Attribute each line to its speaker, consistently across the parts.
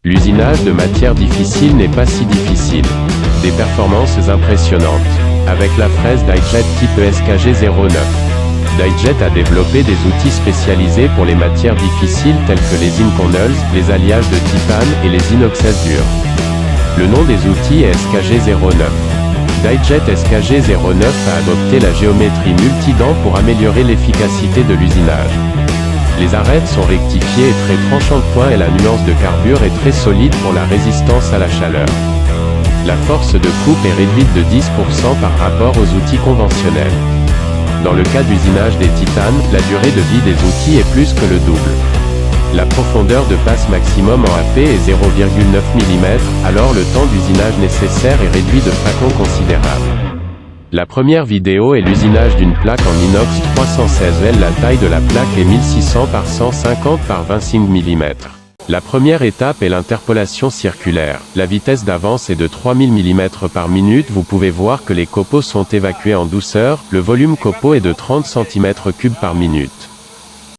Speaker 1: L'usinage de matières difficiles n'est pas si difficile. Des performances impressionnantes. Avec la fraise Die-Jet type SKG09. Die-Jet a développé des outils spécialisés pour les matières difficiles telles que les Inconels, les alliages de titane et les inoxases durs. Le nom des outils est SKG09. Die-Jet SKG09 a adopté la géométrie multident pour améliorer l'efficacité de l'usinage. Les arêtes sont rectifiées et très tranchant de point et la nuance de carbure est très solide pour la résistance à la chaleur. La force de coupe est réduite de 10% par rapport aux outils conventionnels. Dans le cas d'usinage des titanes, la durée de vie des outils est plus que le double. La profondeur de passe maximum en AP est 0,9 mm, alors le temps d'usinage nécessaire est réduit de façon considérable. La première vidéo est l'usinage d'une plaque en inox 316L. La taille de la plaque est 1600 par 150 par 25 mm. La première étape est l'interpolation circulaire. La vitesse d'avance est de 3000 mm par minute. Vous pouvez voir que les copeaux sont évacués en douceur. Le volume copeaux est de 30 cm3 par minute.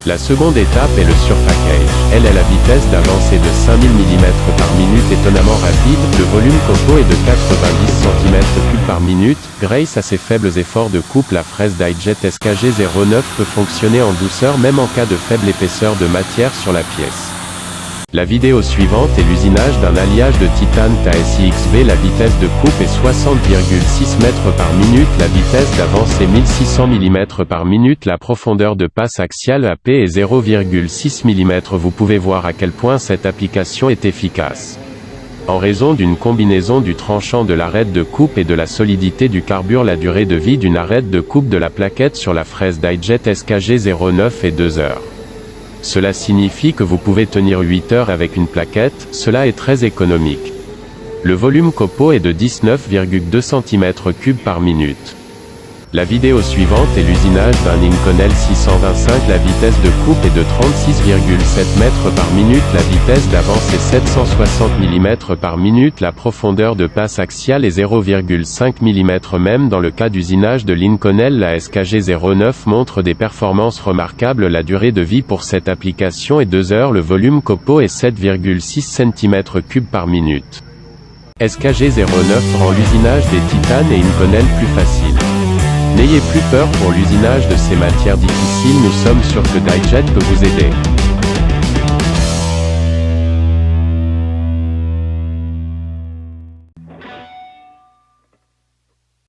Speaker 1: La seconde étape est le surpackage. Elle est la vitesse d'avancée de 5000 mm par minute étonnamment rapide. Le volume copeaux est de 90 cm3 par minute. Grâce à ses faibles efforts de coupe, la fraise Die-Jet SKG09 peut fonctionner en douceur même en cas de faible épaisseur de matière sur la pièce. La vidéo suivante est l'usinage d'un alliage de titane TASIXV. La vitesse de coupe est 60,6 mètres par minute. La vitesse d'avance est 1600 mm par minute. La profondeur de passe axiale AP est 0,6 mm. Vous pouvez voir à quel point cette application est efficace. En raison d'une combinaison du tranchant de l'arête de coupe et de la solidité du carbure, la durée de vie d'une arête de coupe de la plaquette sur la fraise Die-Jet SKG09 est 2 heures. Cela signifie que vous pouvez tenir 8 heures avec une plaquette, cela est très économique. Le volume copeaux est de 19,2 cm3 par minute. La vidéo suivante est l'usinage d'un Inconel 625. La vitesse de coupe est de 36,7 mètres par minute. La vitesse d'avance est 760 mm par minute. La profondeur de passe axiale est 0,5 mm. Même dans le cas d'usinage de l'Inconel, la SKG09 montre des performances remarquables. La durée de vie pour cette application est 2 heures. Le volume copeaux est 7,6 cm3 par minute. SKG09 rend l'usinage des titanes et Inconel plus facile. N'ayez plus peur pour l'usinage de ces matières difficiles, nous sommes sûrs que Die-Jet peut vous aider.